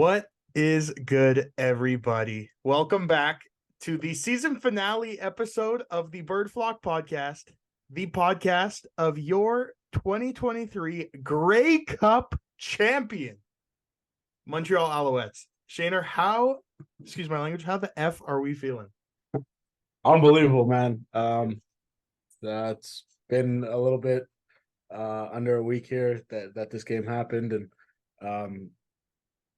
What is good, everybody? Welcome back to the season finale episode of the Bird Flock podcast, the podcast of your 2023 Grey Cup champion, Montreal Alouettes. Shayner, excuse my language, how the F are we feeling? Unbelievable, man. That's been a little bit under a week here that this game happened, and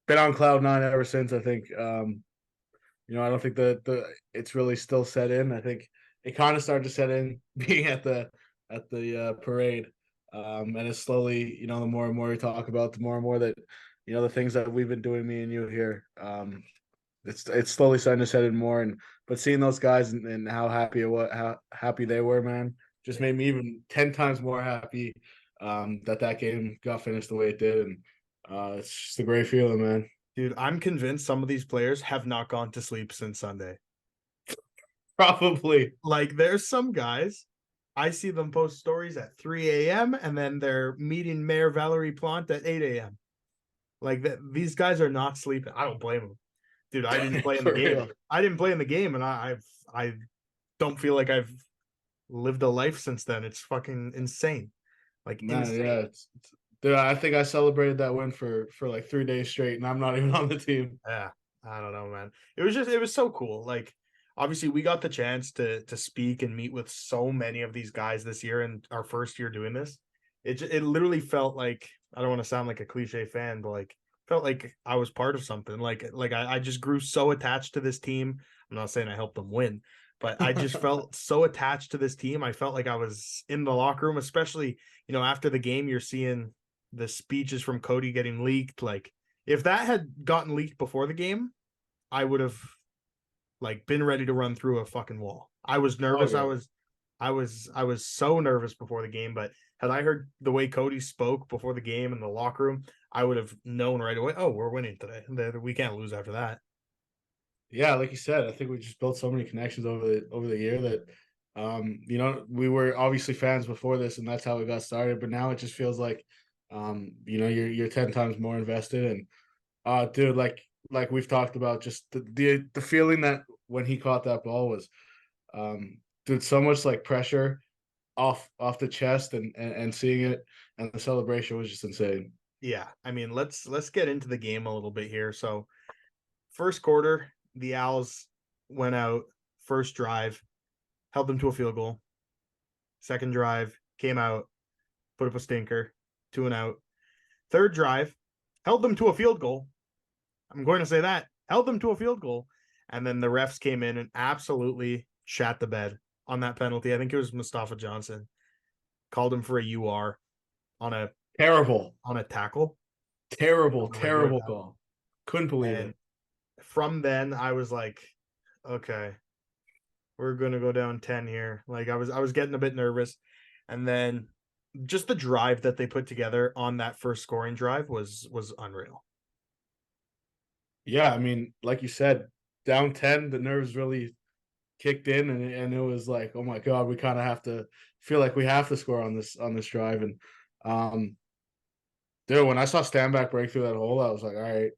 been on cloud nine ever since. I think I don't think the it's really still set in. I think it kind of started to set in being at the parade, and it's slowly, the more and more we talk about, the more and more that the things that we've been doing, me and you here. It's slowly starting to set in more, but seeing those guys and how happy they were, man, just made me even 10 times more happy that game got finished the way it did, and it's just a great feeling, man. Dude, I'm convinced some of these players have not gone to sleep since Sunday. Probably. Like, there's some guys, I see them post stories at 3 a.m. and then they're meeting Mayor Valerie Plante at 8 a.m. Like, these guys are not sleeping. I don't blame them. Dude, I didn't play in the game. Real. I didn't play in the game, and I don't feel like I've lived a life since then. It's fucking insane. Like, insane. Yeah, dude, I think I celebrated that win for like 3 days straight, and I'm not even on the team. Yeah, I don't know, man. It was so cool. Like, obviously, we got the chance to speak and meet with so many of these guys this year, and our first year doing this. It literally felt like, I don't want to sound like a cliche fan, but like, felt like I was part of something. Like I just grew so attached to this team. I'm not saying I helped them win, but I just felt so attached to this team. I felt like I was in the locker room, especially, after the game, you're seeing the speeches from Cody getting leaked. Like, if that had gotten leaked before the game, I would have like been ready to run through a fucking wall. I was nervous. Oh, yeah. I was so nervous before the game, but had I heard the way Cody spoke before the game in the locker room, I would have known right away, oh, we're winning today. We can't lose after that. Yeah, like you said, I think we just built so many connections over the year that we were obviously fans before this, and that's how it got started. But now it just feels like you're 10 times more invested. And dude, like we've talked about, just the feeling that when he caught that ball was dude, so much like pressure off the chest, and seeing it, and the celebration was just insane. Yeah, I mean, let's get into the game a little bit here. So, first quarter, the Owls went out. First drive, held them to a field goal. Second drive, came out, put up a stinker, 2 and out. Third drive, held them to a field goal. I'm going to say that, held them to a field goal. And then the refs came in and absolutely shat the bed on that penalty. I think it was Mustafa Johnson. Called him for a UR on a tackle. Terrible call. Couldn't believe it. From then, I was like, okay, we're gonna go down 10 here. Like, I was getting a bit nervous. And then just the drive that they put together on that first scoring drive was unreal. Yeah, I mean, like you said, down 10, the nerves really kicked in, and it was like, oh my God, we kind of feel like we have to score on this drive. And dude, when I saw Stanback break through that hole, I was like, all right,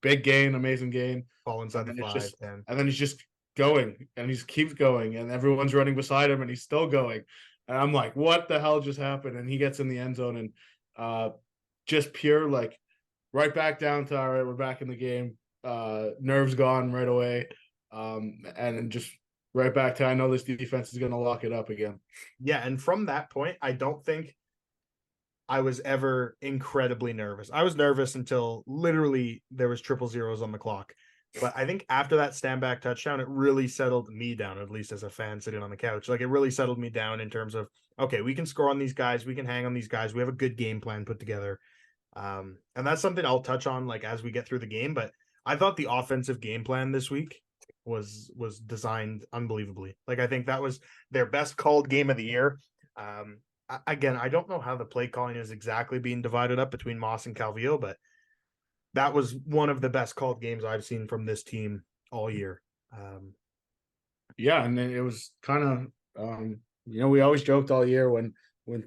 big gain, amazing gain. Fall inside the 5, and then he's just going, and he keeps going, and everyone's running beside him, and he's still going. And I'm like, what the hell just happened? And he gets in the end zone, and just pure, like, right back down to, all right, we're back in the game. Nerves gone right away. And just right back to, I know this defense is going to lock it up again. Yeah, and from that point, I don't think I was ever incredibly nervous. I was nervous until literally there was 000s on the clock. But I think after that Stanback touchdown, it really settled me down, at least as a fan sitting on the couch. Like, it really settled me down in terms of, okay, we can score on these guys. We can hang on these guys. We have a good game plan put together. And that's something I'll touch on, like, as we get through the game. But I thought the offensive game plan this week was designed unbelievably. Like, I think that was their best called game of the year. Again, I don't know how the play calling is exactly being divided up between Moss and Calvillo, but that was one of the best called games I've seen from this team all year. Yeah, and then it was kind of, we always joked all year when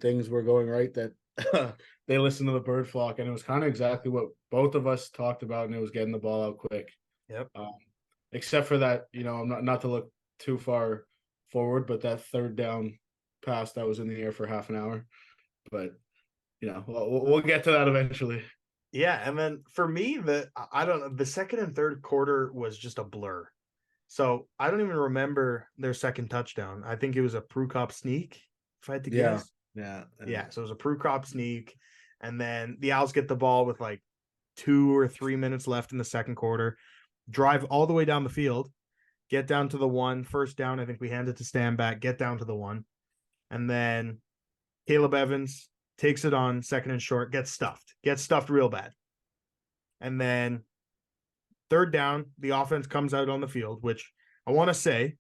things were going right that they listened to the bird flock, and it was kind of exactly what both of us talked about, and it was getting the ball out quick. Yep. Except for that, not to look too far forward, but that third down pass that was in the air for half an hour. But we'll get to that eventually. Yeah, and then for me, the second and third quarter was just a blur. So I don't even remember their second touchdown. I think it was a Prukop sneak, if I had to guess. Yeah. So it was a Prukop sneak, and then the Owls get the ball with like 2 or 3 minutes left in the second quarter, drive all the way down the field, get down to the 1, first down. I think we hand it to Stanback, get down to the 1, and then Caleb Evans takes it on second and short, gets stuffed real bad. And then third down, the offense comes out on the field, which I want to say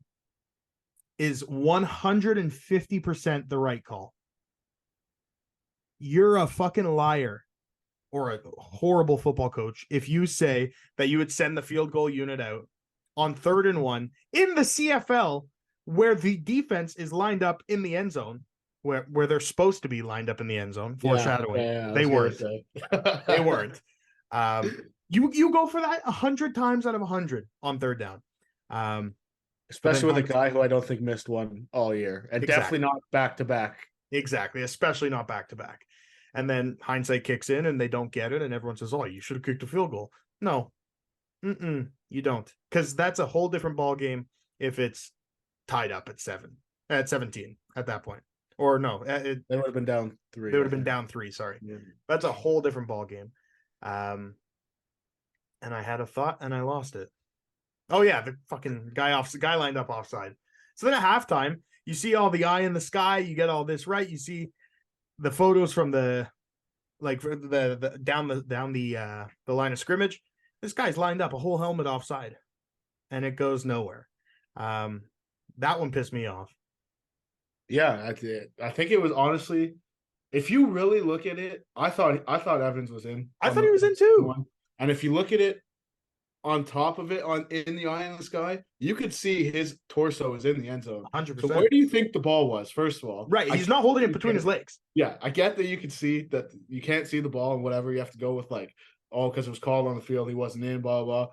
is 150% the right call. You're a fucking liar or a horrible football coach if you say that you would send the field goal unit out on 3rd and 1 in the CFL where the defense is lined up in the end zone, where they're supposed to be lined up in the end zone, foreshadowing. They weren't. They weren't. You go for that 100 times out of 100 on third down. Especially with a guy who I don't think missed one all year, and definitely not back to back. Exactly, especially not back to back. And then hindsight kicks in, and they don't get it, and everyone says, "Oh, you should have kicked a field goal." No, you don't, because that's a whole different ball game if it's tied up at 17 at that point. Or no, they would have been down 3. They would have been down 3. Sorry, that's a whole different ball game. And I had a thought, and I lost it. Oh yeah, the fucking guy lined up offside. So then at halftime, you see all the eye in the sky. You get all this right. You see the photos from the down the line of scrimmage. This guy's lined up a whole helmet offside, and it goes nowhere. That one pissed me off. Yeah, I think it was honestly, if you really look at it, I thought Evans was in. I thought he was in too. And if you look at it on top of it, in the eye in the sky, you could see his torso is in the end zone. 100%. So where do you think the ball was? First of all, right, he's not holding it between his legs. Yeah, I get that you could see that you can't see the ball and whatever. You have to go with because it was called on the field, he wasn't in. Blah blah.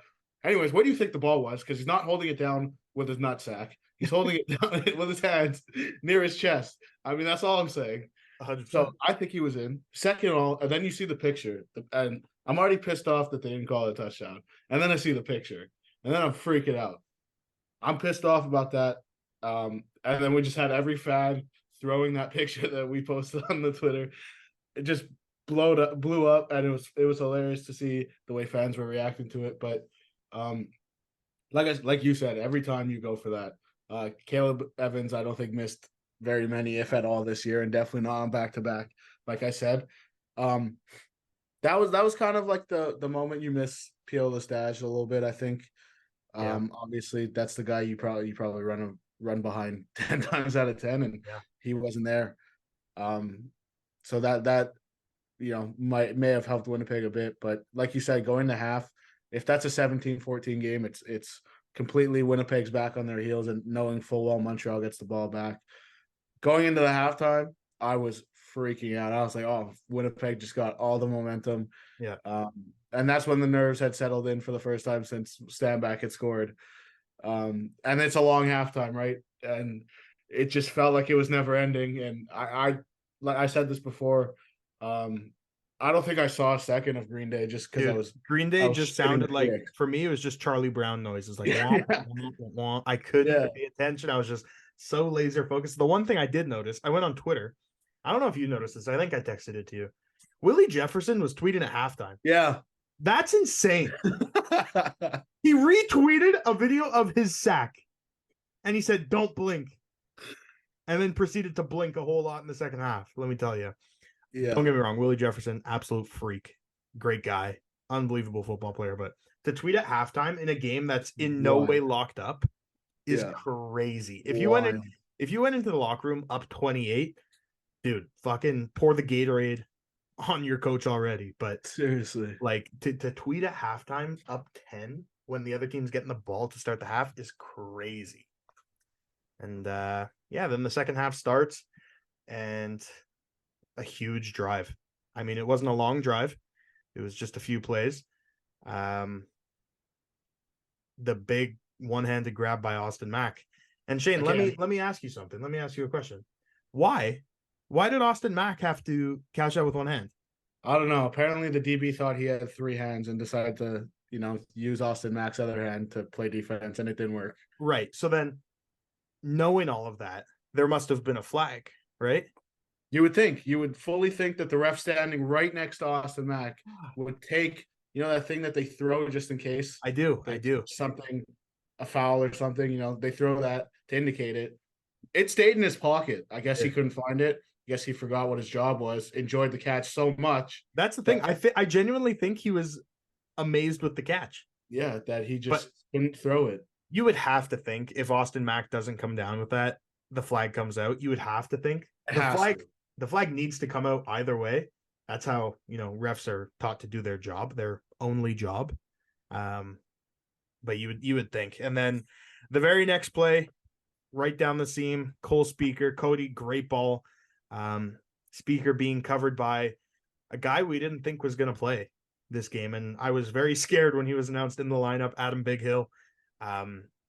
Anyways, where do you think the ball was? Because he's not holding it down with his nutsack. He's holding it down with his hands near his chest. I mean, that's all I'm saying. 100%. So I think he was in. Second of all, and then you see the picture, and I'm already pissed off that they didn't call it a touchdown. And then I see the picture, and then I'm freaking out. I'm pissed off about that. And then we just had every fan throwing that picture that we posted on the Twitter. It just blew up, and it was hilarious to see the way fans were reacting to it. But like you said, every time you go for that, Caleb Evans, I don't think missed very many, if at all, this year, and definitely not on back to back. Like I said, that was kind of like the moment you miss P.O. Lestage a little bit, I think. Obviously, that's the guy you probably run behind 10 times out of 10, and he wasn't there. So that may have helped Winnipeg a bit, but like you said, going to half, if that's a 17-14 game, it's completely Winnipeg's back on their heels, and knowing full well Montreal gets the ball back. Going into the halftime, I was freaking out. I was like, "Oh, Winnipeg just got all the momentum." Yeah. And that's when the nerves had settled in for the first time since Stanback had scored. And it's a long halftime, right? And it just felt like it was never ending. And I like I said this before, I don't think I saw a second of Green Day just because Green Day just sounded like, for me, it was just Charlie Brown noises. Like, womp, womp, womp. I couldn't pay attention. I was just so laser focused. The one thing I did notice, I went on Twitter. I don't know if you noticed this. I think I texted it to you. Willie Jefferson was tweeting at halftime. Yeah. That's insane. He retweeted a video of his sack, and he said, "Don't blink," and then proceeded to blink a whole lot in the second half. Let me tell you. Yeah. Don't get me wrong. Willie Jefferson, absolute freak. Great guy. Unbelievable football player. But to tweet at halftime in a game that's in no way locked up is crazy. If you went into the locker room up 28, dude, fucking pour the Gatorade on your coach already. But seriously, like to tweet at halftime up 10 when the other team's getting the ball to start the half is crazy. And then the second half starts, and a huge drive. I mean, it wasn't a long drive. It was just a few plays. The big one-handed grab by Austin Mack. And Shane, let me ask you something. Let me ask you a question. Why? Why did Austin Mack have to catch out with one hand? I don't know. Apparently, the DB thought he had three hands and decided to, use Austin Mack's other hand to play defense, and it didn't work. Right. So then, knowing all of that, there must have been a flag, right? You would fully think that the ref standing right next to Austin Mack would take, that thing that they throw just in case. I do. Something, a foul or something, they throw that to indicate it. It stayed in his pocket. I guess he couldn't find it. I guess he forgot what his job was. Enjoyed the catch so much. That's the thing. I genuinely think he was amazed with the catch. Yeah, that he just couldn't throw it. You would have to think if Austin Mack doesn't come down with that, the flag comes out. You would have to think the flag needs to come out either way. That's how, refs are taught to do their job, their only job. But you would think. And then the very next play, right down the seam, Cole Speaker, Cody, great ball. Speaker being covered by a guy we didn't think was going to play this game. And I was very scared when he was announced in the lineup, Adam Big Hill.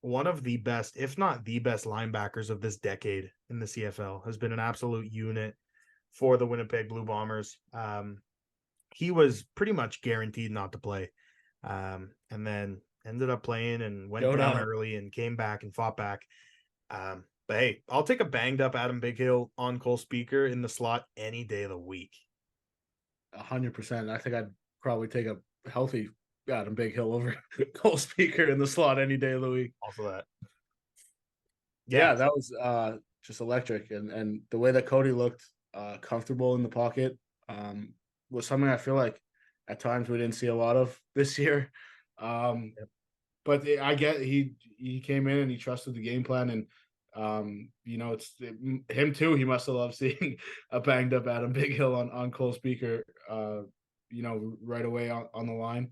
One of the best, if not the best linebackers of this decade in the CFL, has been an absolute unit for the Winnipeg Blue Bombers. He was pretty much guaranteed not to play. And then ended up playing and went down early and came back and fought back. But hey, I'll take a banged up Adam Big Hill on Cole Speaker in the slot any day of the week. 100%. I think I'd probably take a healthy Adam Big Hill over Cole Speaker in the slot any day of the week. Also that. Yeah, that was just electric. And the way that Cody looked comfortable in the pocket was something I feel like at times we didn't see a lot of this year. But I get he came in and he trusted the game plan, and him too. He must have loved seeing a banged up Adam Big Hill on Cole Speaker, right away on the line.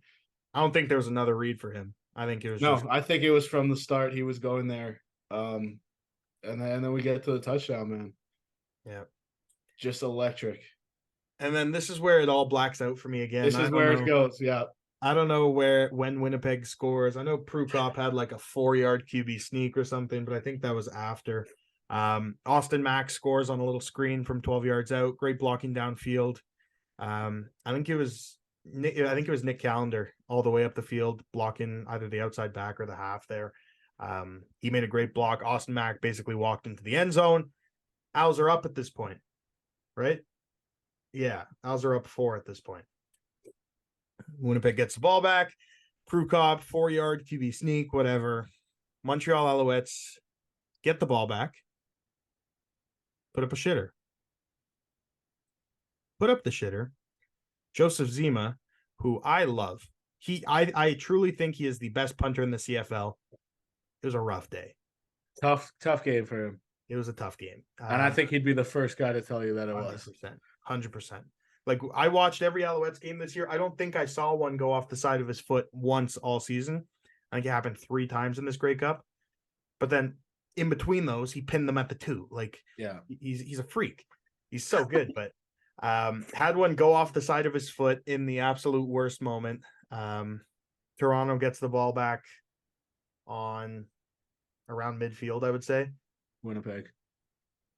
I don't think there was another read for him. I think it was I think it was from the start. He was going there, and then we get to the touchdown, man. Yeah, just electric. And then this is where it all blacks out for me again. This is where it goes. Yeah. I don't know when Winnipeg scores. I know Prukop had like a 4-yard QB sneak or something, but I think that was after. Austin Mack scores on a little screen from 12 yards out. Great blocking downfield. I think it was Nick Callender all the way up the field, blocking either the outside back or the half there. He made a great block. Austin Mack basically walked into the end zone. Owls are up at this point, right? Yeah, Owls are up 4 at this point. Winnipeg gets the ball back. Prukop, 4-yard QB sneak, whatever. Montreal Alouettes get the ball back. Put up a shitter. Put up the shitter. Joseph Zima, who I love. I truly think he is the best punter in the CFL. It was a rough day. Tough game for him. It was a tough game. And I think he'd be the first guy to tell you that it 100%, was. 100%. Like, I watched every Alouettes game this year. I don't think I saw one go off the side of his foot once all season. I think it happened 3 times in this Grey Cup. But then in between those, he pinned them at the 2. Like, yeah, he's a freak. He's so good. But had one go off the side of his foot in the absolute worst moment. Toronto gets the ball back on around midfield, I would say. Winnipeg.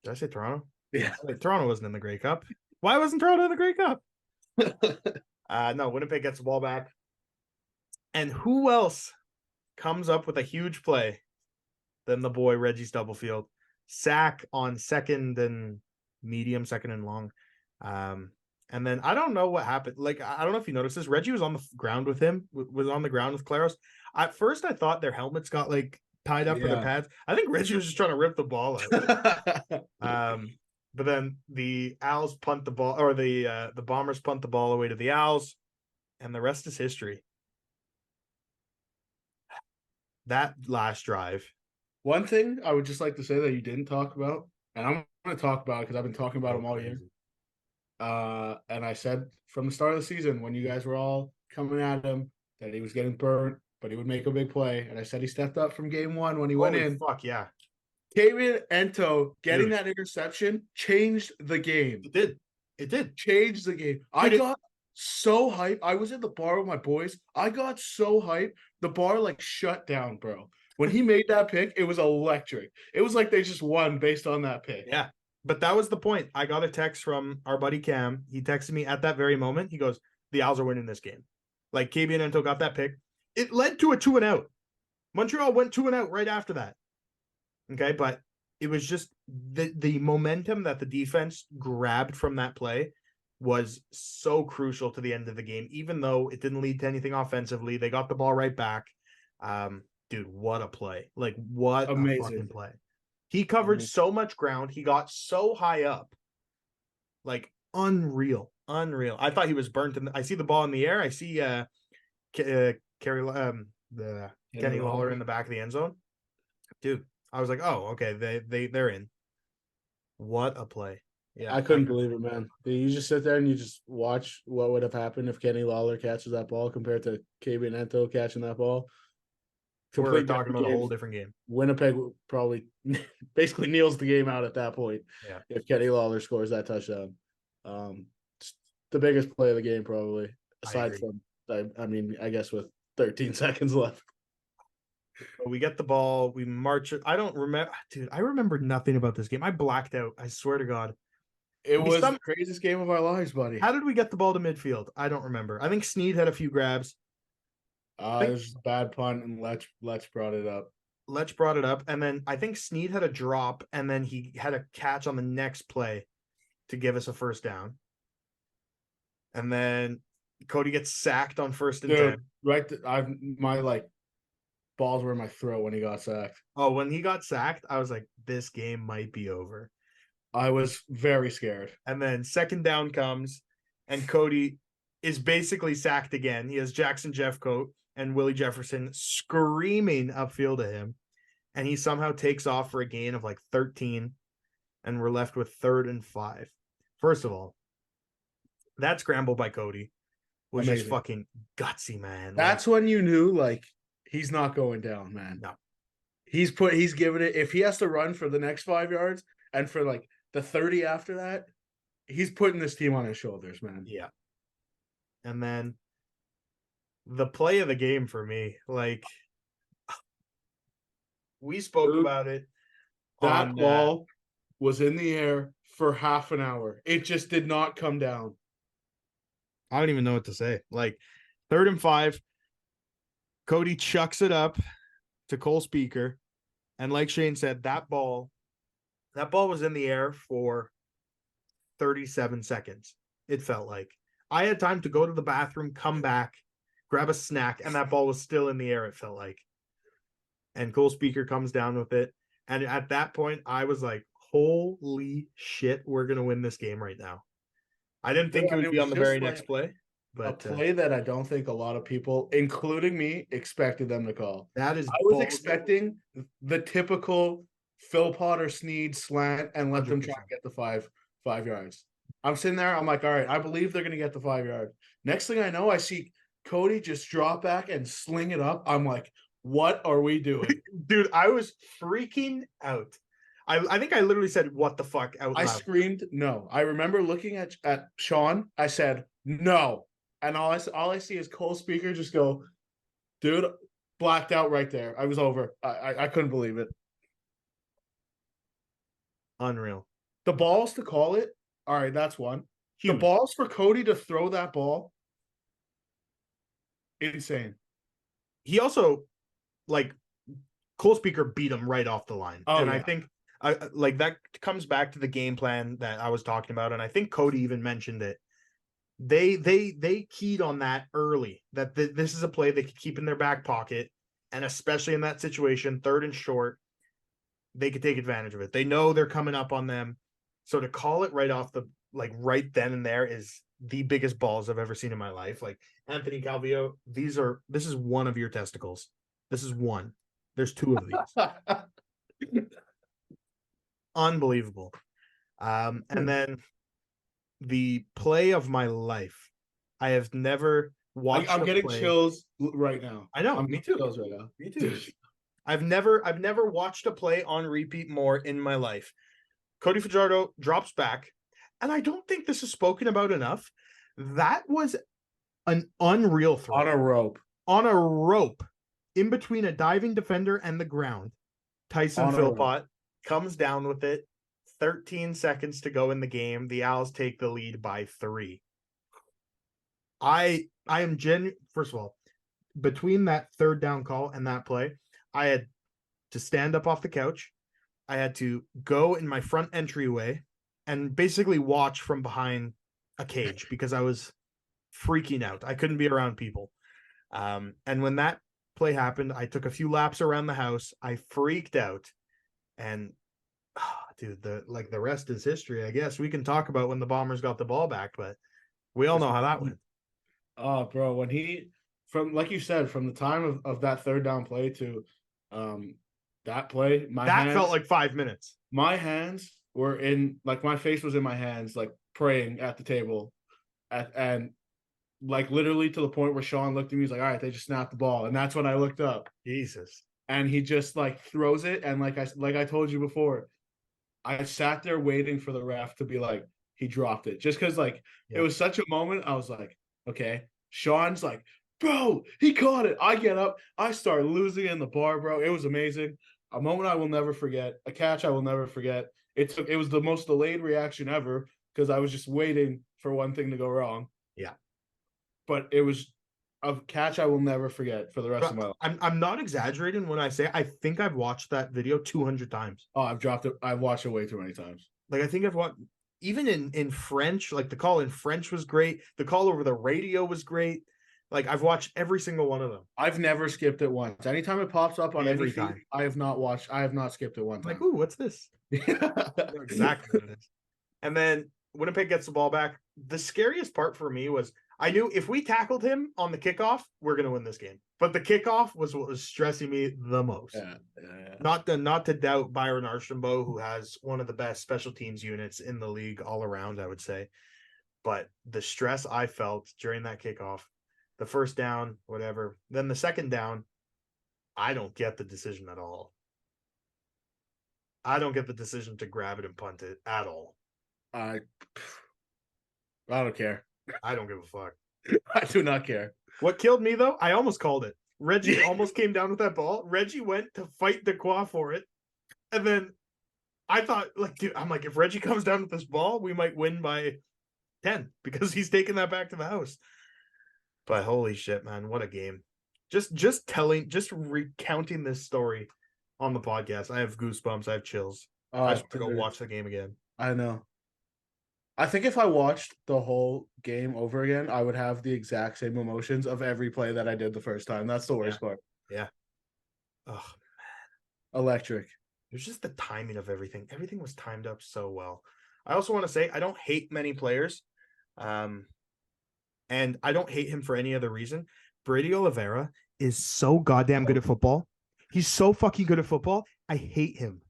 Did I say Toronto? Yeah. Toronto wasn't in the Grey Cup. Why wasn't Toronto in the Grey Cup? No, Winnipeg gets the ball back. And who else comes up with a huge play than the boy Reggie Stubblefield? Sack on second and medium, second and long. And then I don't know what happened. Like, I don't know if you noticed this. Reggie was on the ground with him, was on the ground with Claros. At first, I thought their helmets got like tied up with the pads. I think Reggie was just trying to rip the ball out. But then the Owls punt the ball, or the Bombers punt the ball away to the Owls, and the rest is history. That last drive. One thing I would just like to say that you didn't talk about, and I'm going to talk about it because I've been talking about him all year. And I said from the start of the season, when you guys were all coming at him, that he was getting burnt, but he would make a big play. And I said he stepped up from game 1 when he went in. Fuck yeah. David Ento getting that interception changed the game. It did. It did. Changed the game. I got so hyped. I was in the bar with my boys. I got so hyped. The bar like shut down, bro. When he made that pick, it was electric. It was like they just won based on that pick. Yeah. But that was the point. I got a text from our buddy Cam. He texted me at that very moment. He goes, the Owls are winning this game. Like KB and Ento got that pick. It led to a 2-and-out. Montreal went 2-and-out right after that. Okay, but it was just the momentum that the defense grabbed from that play was so crucial to the end of the game, even though it didn't lead to anything offensively. They got the ball right back. Dude, what a play. Like, what Amazing. a fucking play. He covered so much ground. He got so high up. Like, unreal. I thought he was burnt. I see the ball in the air. I see Kenny Lawler in the back of the end zone. Dude, I was like, oh, okay, they're in. What a play. Yeah. I couldn't believe it, man. You just sit there and you just watch what would have happened if Kenny Lawler catches that ball compared to KB and Ento catching that ball. We're talking about a whole different game. Winnipeg probably basically kneels the game out at that point. Yeah. If Kenny Lawler scores that touchdown. It's the biggest play of the game, probably. Aside from, I guess with 13 seconds left. We get the ball. We march it. I don't remember. Dude, I remember nothing about this game. I blacked out. I swear to God. It was the craziest game of our lives, buddy. How did we get the ball to midfield? I don't remember. I think Sneed had a few grabs. It was a bad punt, and Letch brought it up. Letch brought it up, and then I think Sneed had a drop, and then he had a catch on the next play to give us a first down. And then Cody gets sacked on 1st and 10. Right, my balls were in my throat when he got sacked. Oh, when he got sacked, I was like, this game might be over. I was very scared. And then 2nd down comes, and Cody is basically sacked again. He has Jackson Jeffcoat and Willie Jefferson screaming upfield at him. And he somehow takes off for a gain of 13. And we're left with 3rd and 5. First of all, that scramble by Cody was just fucking gutsy, man. That's when you knew, he's not going down, man. No. He's giving it. If he has to run for the next 5 yards and for the 30 after that, he's putting this team on his shoulders, man. Yeah. And then the play of the game for me, we spoke about it. That ball was in the air for half an hour. It just did not come down. I don't even know what to say. 3rd and 5, Cody chucks it up to Cole Speaker. And like Shane said, that ball was in the air for 37 seconds. It felt like. I had time to go to the bathroom, come back, grab a snack, and that ball was still in the air, it felt like. And Cole Speaker comes down with it. And at that point, I was like, holy shit, we're going to win this game right now. I didn't think it would be on the very next play. But a play that I don't think a lot of people, including me, expected them to call. That is, I was expecting the typical Phil Potter Sneed slant and let 100%. Them try and get the five yards. I'm sitting there. I'm like, all right, I believe they're going to get the 5 yard. Next thing I know, I see Cody just drop back and sling it up. I'm like, what are we doing? Dude, I was freaking out. I think I literally said, what the fuck? Out loud. I screamed, no. I remember looking at Sean. I said, no. And all I see is Cole Speaker just go, dude, blacked out right there. I was over. I couldn't believe it. Unreal. The balls to call it. All right, that's one. Huge. The balls for Cody to throw that ball. Insane. He also, Cole Speaker beat him right off the line. Oh, and yeah. I think that comes back to the game plan that I was talking about. And I think Cody even mentioned it. They keyed on that early, that this is a play they could keep in their back pocket. And especially in that situation, 3rd and short, they could take advantage of it. They know they're coming up on them. So to call it right off the, right then and there is the biggest balls I've ever seen in my life. Anthony Calvillo, this is one of your testicles. This is one. There's 2 of these. Unbelievable. And then the play of my life. I have never watched. I'm getting chills right now. I know. Me too. Chills right now. Me too. I've never watched a play on repeat more in my life. Cody Fajardo drops back, and I don't think this is spoken about enough. That was an unreal throw On a rope. on a rope in between a diving defender and the ground. Tyson On a rope. Philpott comes down with it. 13 seconds to go in the game. The Owls take the lead by 3. I am first of all, between that third down call and that play, I had to stand up off the couch. I had to go in my front entryway and basically watch from behind a cage because I was freaking out. I couldn't be around people. And when that play happened, I took a few laps around the house. I freaked out. And dude, the rest is history, I guess. We can talk about when the Bombers got the ball back, but we all know how that went. Oh, bro, when from like you said, from the time of that third down play to that play, that felt like 5 minutes. My hands were in, like, my face was in my hands, like praying at the table, and like literally to the point where Sean looked at me. He's like, "All right, they just snapped the ball," and that's when I looked up. Jesus. And he just like throws it, and like I told you before, I sat there waiting for the ref to be like, he dropped it, just because like it was such a moment. I was like, okay. Sean's like, bro, he caught it. I get up, I start losing in the bar, bro. It was amazing. A moment I will never forget. A catch I will never forget. It was the most delayed reaction ever because I was just waiting for one thing to go wrong. Yeah. But it was a catch I will never forget for the rest of my life. I'm not exaggerating when I say I think I've watched that video 200 times. Oh, I've dropped it. I've watched it way too many times. Like, I think I've watched, even in French, like the call in French was great. The call over the radio was great. Like, I've watched every single one of them. I've never skipped it once. Anytime it pops up on Every any feed, time. I have not skipped it one time. Like, ooh, what's this? Exactly what it is. And then Winnipeg gets the ball back. The scariest part for me was I knew if we tackled him on the kickoff, we're going to win this game. But the kickoff was what was stressing me the most. Yeah. Not to doubt Byron Archambault, who has one of the best special teams units in the league all around, I would say. But the stress I felt during that kickoff, the first down, whatever, then the second down, I don't get the decision at all. I don't get the decision to grab it and punt it at all. I don't care. I don't give a fuck. I do not care. What killed me, though, I almost called it. Reggie almost came down with that ball. Reggie went to fight Dequoy for it. And then I thought, like, dude, I'm like, if Reggie comes down with this ball, we might win by 10 because he's taking that back to the house. But holy shit, man, what a game. Just recounting this story on the podcast, I have goosebumps. I have chills. I just want to go watch the game again. I know. I think if I watched the whole game over again, I would have the exact same emotions of every play that I did the first time. That's the worst part. Yeah. Oh, man. Electric. It was just the timing of everything. Everything was timed up so well. I also want to say I don't hate many players. And I don't hate him for any other reason. Brady Oliveira is so goddamn good at football. He's so fucking good at football. I hate him.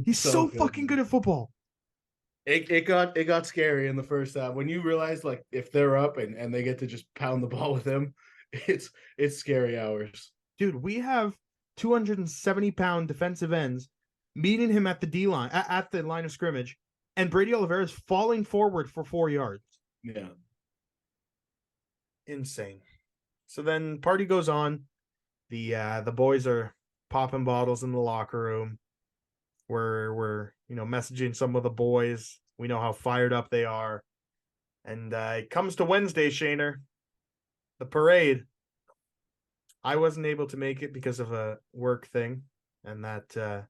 He's so fucking good at football. It got scary in the first half when you realize, like, if they're up and they get to just pound the ball with him, it's scary hours. Dude, we have 270-pound defensive ends meeting him at the D line, at the line of scrimmage, and Brady Oliveira is falling forward for 4 yards. Yeah. Insane. So then party goes on. The boys are popping bottles in the locker room. We're messaging some of the boys. We know how fired up they are. And it comes to Wednesday, Shayner, the parade. I wasn't able to make it because of a work thing, and that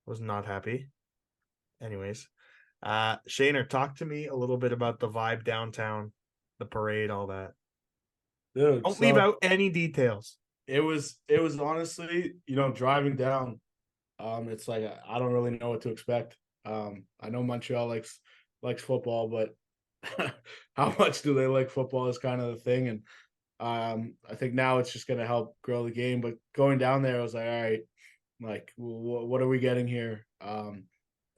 was not happy. Anyways, Shayner, talk to me a little bit about the vibe downtown, the parade, all that. Dude, don't leave out any details. It was honestly, driving down. It's like I don't really know what to expect. I know Montreal likes football, but how much do they like football is kind of the thing. And I think now it's just going to help grow the game. But going down there, I was like, all right, like, what are we getting here? And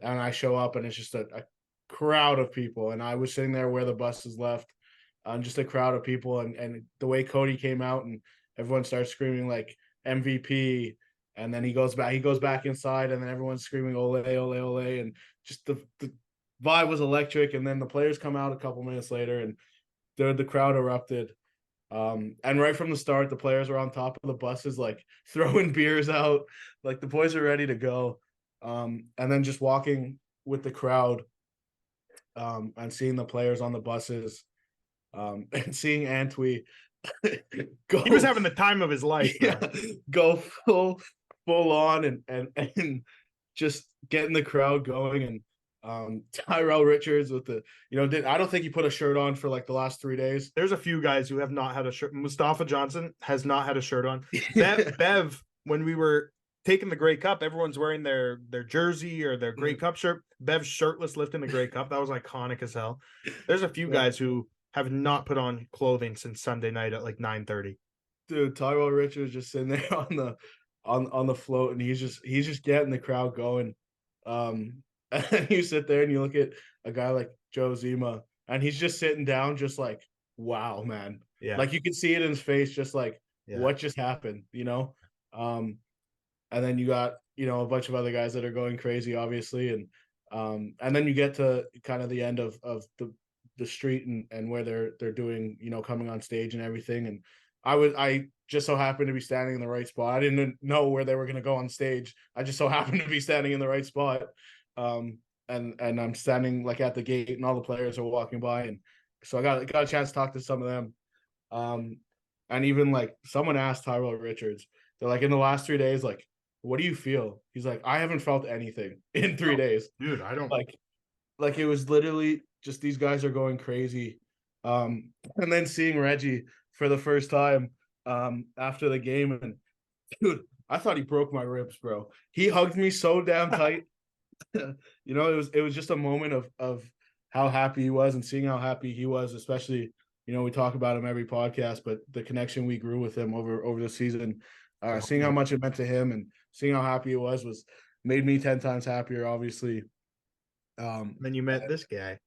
I show up, and it's just a crowd of people. And I was sitting there where the bus is left, just a crowd of people. And the way Cody came out and everyone starts screaming like MVP. And then he goes back inside, and then everyone's screaming ole, ole, ole. And just the vibe was electric. And then the players come out a couple minutes later, and the crowd erupted. And right from the start, the players were on top of the buses, like throwing beers out, like the boys are ready to go. And then just walking with the crowd, and seeing the players on the buses, and seeing Antwi go. He was having the time of his life. Yeah, go full on and just getting the crowd going. And Tyrell Richards with the, I don't think he put a shirt on for like the last 3 days. There's a few guys who have not had a shirt. Mustafa Johnson has not had a shirt on. Bev, when we were taking the Grey Cup, everyone's wearing their jersey or their Grey Cup shirt. Bev's shirtless lifting the Grey Cup. That was iconic as hell. There's a few guys who have not put on clothing since Sunday night at like 9:30. Dude, Tyrell Richards just sitting there on the float, and he's just getting the crowd going. And you sit there and you look at a guy like Joe Zima, and he's just sitting down, just like, wow, man. Yeah. Like you can see it in his face, just like, what just happened, And then you got, a bunch of other guys that are going crazy, obviously. And then you get to kind of the end of the street and where they're doing, coming on stage and everything. And I just so happened to be standing in the right spot. I didn't know where they were going to go on stage. I just so happened to be standing in the right spot. And I'm standing like at the gate, and all the players are walking by, and so I got a chance to talk to some of them. And even like someone asked Tyrell Richards, they're like, in the last 3 days, like, what do you feel? He's like, I haven't felt anything in 3 days. Dude, I don't like it was literally just these guys are going crazy. And then seeing Reggie for the first time after the game, and dude, I thought he broke my ribs, bro. He hugged me so damn tight. It was just a moment of how happy he was, and seeing how happy he was, especially, we talk about him every podcast, but the connection we grew with him over the season, seeing how much it meant to him and seeing how happy he was made me 10 times happier, obviously. Then you met this guy.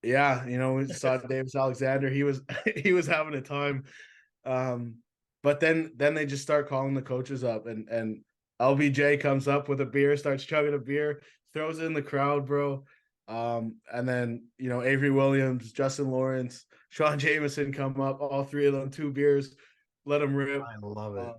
Yeah, we saw Davis Alexander. He was having a time. But then they just start calling the coaches up, and LBJ comes up with a beer, starts chugging a beer, throws it in the crowd, bro. And then, Avery Williams, Justin Lawrence, Sean Jameson come up, all three of them, 2 beers, let them rip. I love it.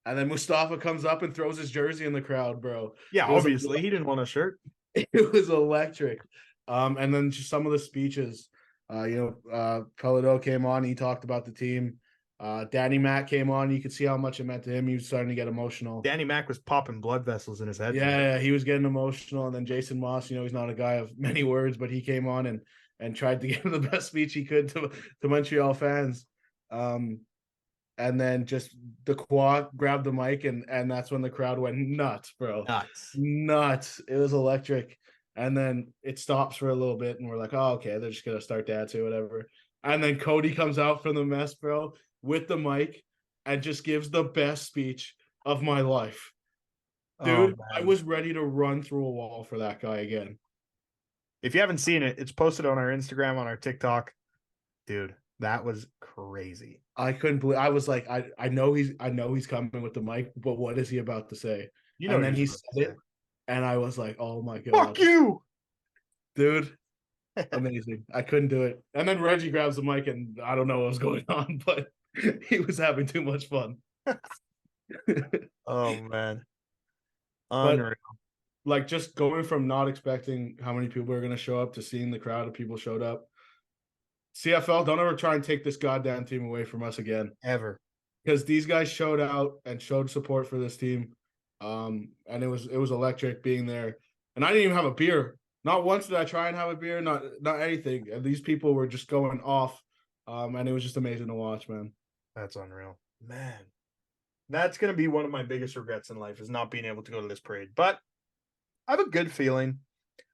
And then Mustafa comes up and throws his jersey in the crowd, bro. Yeah, obviously he didn't want a shirt. It was electric. And then just some of the speeches, Pelado came on, he talked about the team. Danny Mac came on. You could see how much it meant to him. He was starting to get emotional. Danny Mac was popping blood vessels in his head. Yeah, he was getting emotional. And then Jason Moss, he's not a guy of many words, but he came on and tried to give the best speech he could to Montreal fans. And then just the Quad grabbed the mic, and that's when the crowd went nuts, bro. Nuts. It was electric. And then it stops for a little bit, and we're like, oh, okay, they're just gonna start dancing, whatever. And then Cody comes out from the mess, bro, with the mic, and just gives the best speech of my life. Dude, I was ready to run through a wall for that guy again. If you haven't seen it, it's posted on our Instagram, on our TikTok. Dude, that was crazy. I couldn't believe. I was like, I know he's coming with the mic, but what is he about to say? And then he said it, and I was like, oh my god, fuck you, dude. Amazing. I couldn't do it. And then Reggie grabs the mic, and I don't know what was going on, but he was having too much fun. Oh man. Unreal. But, like, just going from not expecting how many people are going to show up to seeing the crowd of people showed up. CFL, don't ever try and take this goddamn team away from us again. Ever. Because these guys showed out and showed support for this team. And it was electric being there. And I didn't even have a beer. Not once did I try and have a beer, not anything. And these people were just going off. And it was just amazing to watch, man. That's unreal. Man. That's going to be one of my biggest regrets in life, is not being able to go to this parade. But I have a good feeling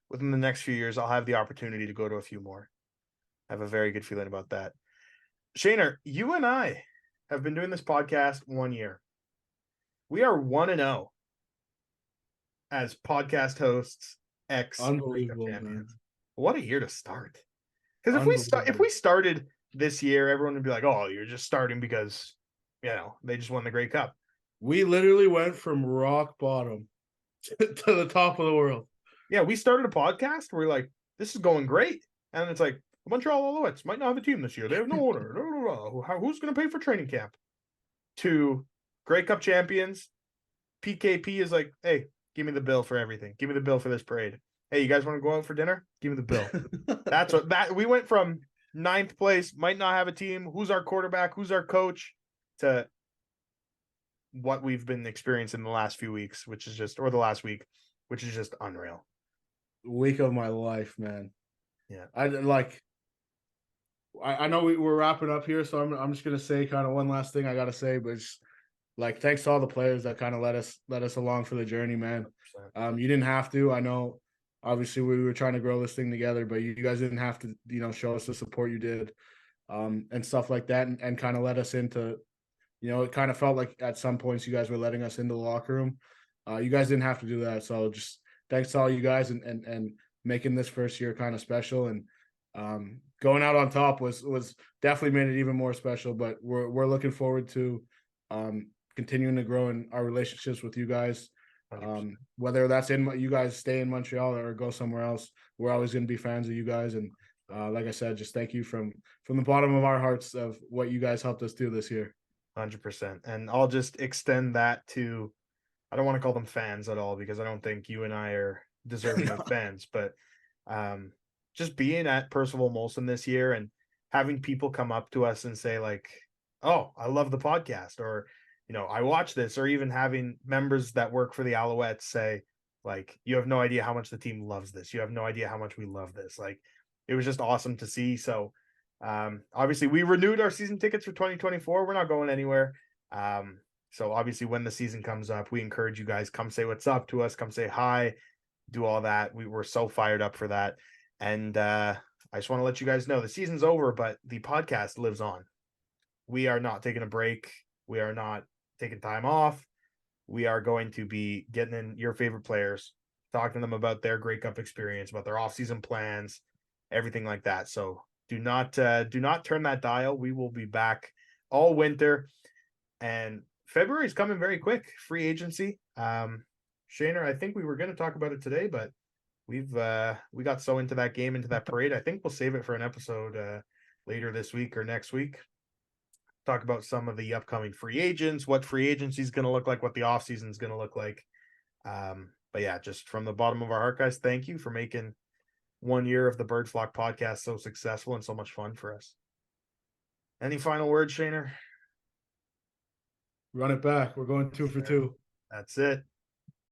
within the next few years I'll have the opportunity to go to a few more. I have a very good feeling about that. Shayner, you and I have been doing this podcast 1 year. We are 1-0 as podcast hosts, Unbelievable, champions. Man. What a year to start. Because if we started this year, everyone would be like, oh, you're just starting because, they just won the Grey Cup. We literally went from rock bottom to the top of the world. Yeah, we started a podcast. We're like, this is going great. And it's like, the Montreal Alouettes might not have a team this year. They have no owner. Who's going to pay for training camp? To Grey Cup champions, PKP is like, hey, give me the bill for everything. Give me the bill for this parade. Hey, you guys want to go out for dinner? Give me the bill. That's what that we went from 9th place, might not have a team. Who's our quarterback? Who's our coach? To what we've been experiencing the last few weeks, which is just, or the last week, which is just unreal. Week of my life, man. Yeah. I know we're wrapping up here, so I'm just gonna say kind of one last thing I gotta say, but it's like thanks to all the players that kind of let us along for the journey, man. 100%. You didn't have to. I know obviously we were trying to grow this thing together, but you guys didn't have to, show us the support you did, and stuff like that, and kind of let us into, it kind of felt like at some points you guys were letting us into the locker room. You guys didn't have to do that, so just thanks to all you guys and making this first year kind of special, and going out on top was definitely made it even more special. But we're looking forward to continuing to grow in our relationships with you guys. Whether that's you guys stay in Montreal or go somewhere else, we're always going to be fans of you guys. And like I said, just thank you from the bottom of our hearts of what you guys helped us do this year. 100%. And I'll just extend that to, I don't want to call them fans at all, because I don't think you and I are deserving of fans, but just being at Percival Molson this year and having people come up to us and say like, oh, I love the podcast, or, I watch this, or even having members that work for the Alouettes say like, you have no idea how much the team loves this. You have no idea how much we love this. Like, it was just awesome to see. So obviously we renewed our season tickets for 2024. We're not going anywhere. So obviously when the season comes up, we encourage you guys, come say what's up to us, come say hi, do all that. We were so fired up for that. And I just want to let you guys know the season's over, but the podcast lives on. We are not taking a break. We are not taking time off. We are going to be getting in your favorite players, talking to them about their Grey Cup experience, about their off-season plans, everything like that. So do not turn that dial. We will be back all winter, and February is coming very quick. Free agency. Shayner, I think we were going to talk about it today, but we got so into that game, into that parade. I think we'll save it for an episode later this week or next week. Talk about some of the upcoming free agents, what free agency is going to look like, what the offseason is going to look like. But yeah, just from the bottom of our heart, guys, thank you for making 1 year of the Bird Flock podcast so successful and so much fun for us. Any final words, Shayner? Run it back. We're going 2 for 2. That's it.